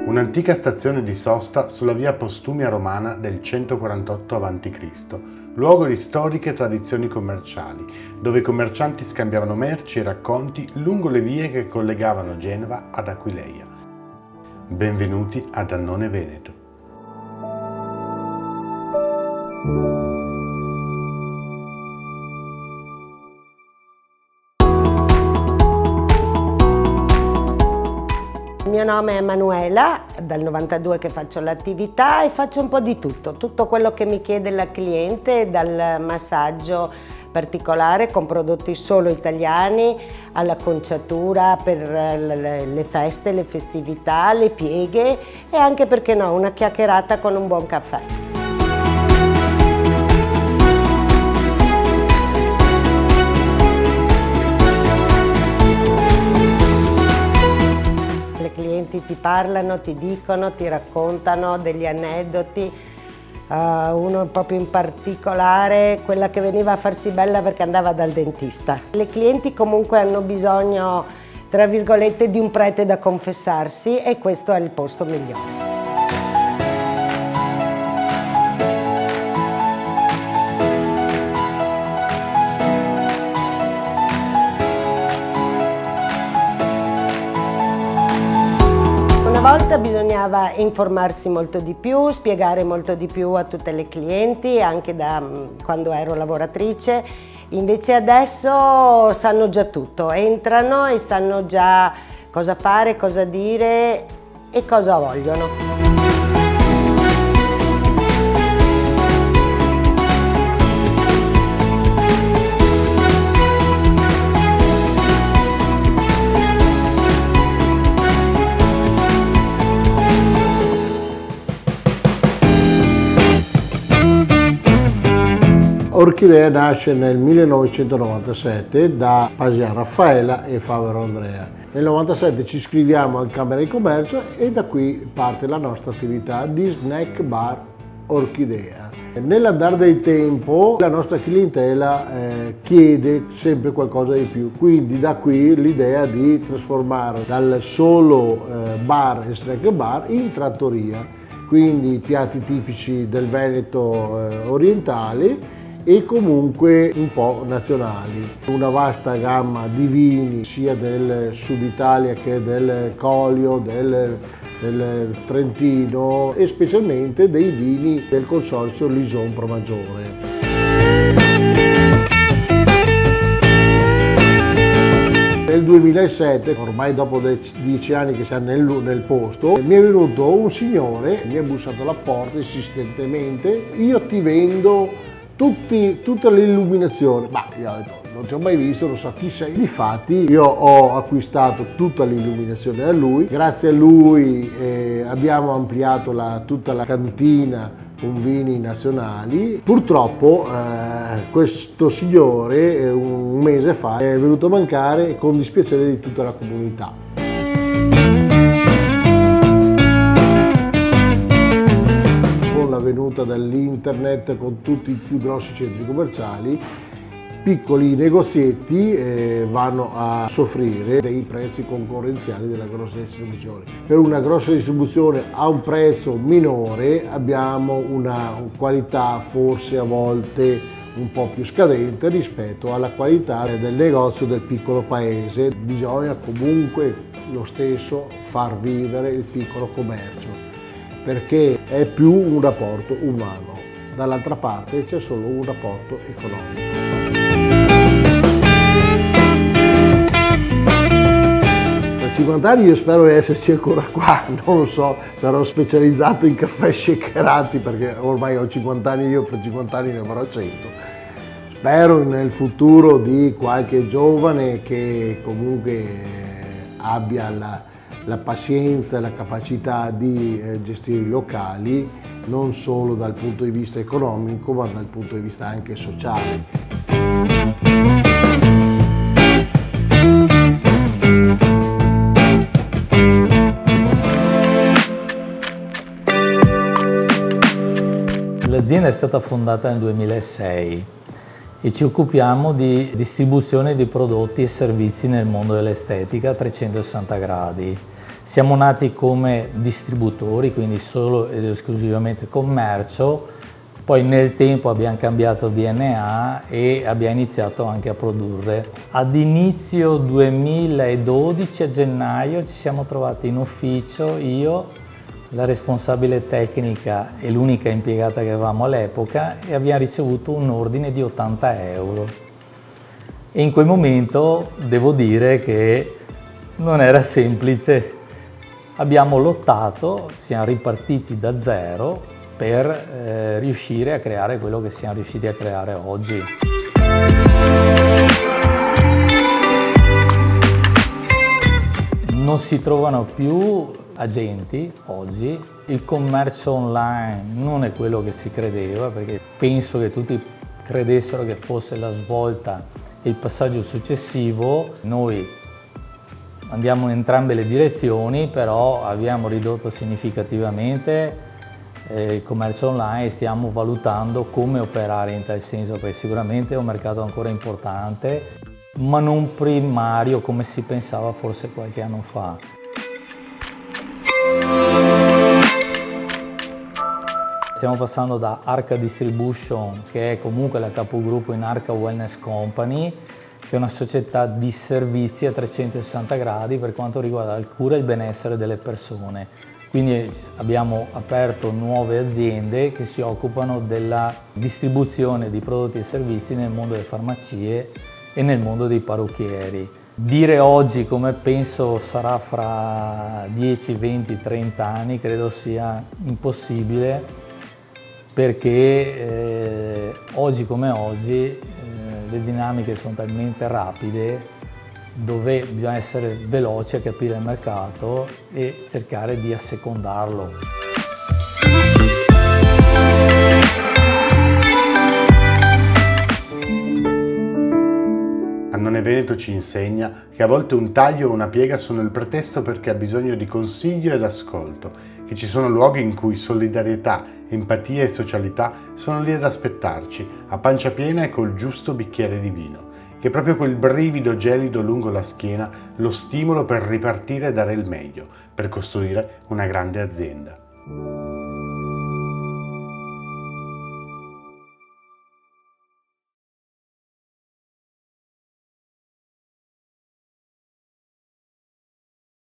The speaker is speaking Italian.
Un'antica stazione di sosta sulla via Postumia romana del 148 a.C., luogo di storiche tradizioni commerciali, dove i commercianti scambiavano merci e racconti lungo le vie che collegavano Genova ad Aquileia. Benvenuti ad Annone Veneto. Il mio nome è Emanuela, dal 92 che faccio l'attività e faccio un po' di tutto quello che mi chiede la cliente, dal massaggio particolare con prodotti solo italiani, all'acconciatura per le feste, le festività, le pieghe e anche, perché no, una chiacchierata con un buon caffè. I clienti ti parlano, ti dicono, ti raccontano degli aneddoti, uno proprio in particolare, quella che veniva a farsi bella perché andava dal dentista. Le clienti comunque hanno bisogno, tra virgolette, di un prete da confessarsi e questo è il posto migliore. Una volta bisognava informarsi molto di più, spiegare molto di più a tutte le clienti, anche da quando ero lavoratrice. Invece adesso sanno già tutto, entrano e sanno già cosa fare, cosa dire e cosa vogliono. Orchidea nasce nel 1997 da Pasian Raffaella e Favero Andrea. Nel 1997 ci iscriviamo al Camera di Commercio e da qui parte la nostra attività di snack bar Orchidea. Nell'andare del tempo la nostra clientela chiede sempre qualcosa di più, quindi da qui l'idea di trasformare dal solo bar e snack bar in trattoria, quindi piatti tipici del Veneto orientale e comunque un po' nazionali. Una vasta gamma di vini sia del Sud Italia che del Colio, del Trentino e specialmente dei vini del consorzio Lison Promaggiore. Nel 2007, ormai dopo 10 anni che siamo nel posto, mi è venuto un signore, mi ha bussato alla porta insistentemente: io ti vendo tutta l'illuminazione. Ma gli ho detto, non ti ho mai visto, non so chi sei. Difatti io ho acquistato tutta l'illuminazione da lui, grazie a lui abbiamo ampliato tutta la cantina con vini nazionali. Purtroppo questo signore un mese fa è venuto a mancare, con dispiacere di tutta la comunità. La venuta dall'internet, con tutti i più grossi centri commerciali, piccoli negozietti vanno a soffrire dei prezzi concorrenziali della grossa distribuzione. Per una grossa distribuzione a un prezzo minore abbiamo una qualità forse a volte un po' più scadente rispetto alla qualità del negozio del piccolo paese. Bisogna comunque lo stesso far vivere il piccolo commercio, perché è più un rapporto umano, dall'altra parte c'è solo un rapporto economico. Tra 50 anni io spero di esserci ancora qua, non lo so, sarò specializzato in caffè shakerati perché ormai ho 50 anni io, fra 50 anni ne avrò 100. Spero nel futuro di qualche giovane che comunque abbia la pazienza e la capacità di gestire i locali, non solo dal punto di vista economico ma dal punto di vista anche sociale. L'azienda è stata fondata nel 2006 e ci occupiamo di distribuzione di prodotti e servizi nel mondo dell'estetica a 360 gradi. Siamo nati come distributori, quindi solo ed esclusivamente commercio, poi nel tempo abbiamo cambiato DNA e abbiamo iniziato anche a produrre. Ad inizio 2012, a gennaio, ci siamo trovati in ufficio, io, la responsabile tecnica e l'unica impiegata che avevamo all'epoca, e abbiamo ricevuto un ordine di 80 euro. E in quel momento devo dire che non era semplice. Abbiamo lottato, siamo ripartiti da zero per riuscire a creare quello che siamo riusciti a creare oggi. Non si trovano più agenti oggi, il commercio online non è quello che si credeva, perché penso che tutti credessero che fosse la svolta e il passaggio successivo. Noi andiamo in entrambe le direzioni, però abbiamo ridotto significativamente il commercio online e stiamo valutando come operare in tal senso, perché sicuramente è un mercato ancora importante, ma non primario come si pensava forse qualche anno fa. Stiamo passando da Arca Distribution, che è comunque la capogruppo in Arca Wellness Company, che è una società di servizi a 360 gradi per quanto riguarda la cura e il benessere delle persone. Quindi abbiamo aperto nuove aziende che si occupano della distribuzione di prodotti e servizi nel mondo delle farmacie e nel mondo dei parrucchieri. Dire oggi come penso sarà fra 10, 20, 30 anni credo sia impossibile, perché oggi come oggi le dinamiche sono talmente rapide dove bisogna essere veloci a capire il mercato e cercare di assecondarlo. Annone Veneto ci insegna che a volte un taglio o una piega sono il pretesto perché ha bisogno di consiglio ed ascolto, che ci sono luoghi in cui solidarietà, empatia e socialità sono lì ad aspettarci, a pancia piena e col giusto bicchiere di vino, che è proprio quel brivido gelido lungo la schiena lo stimolo per ripartire e dare il meglio, per costruire una grande azienda.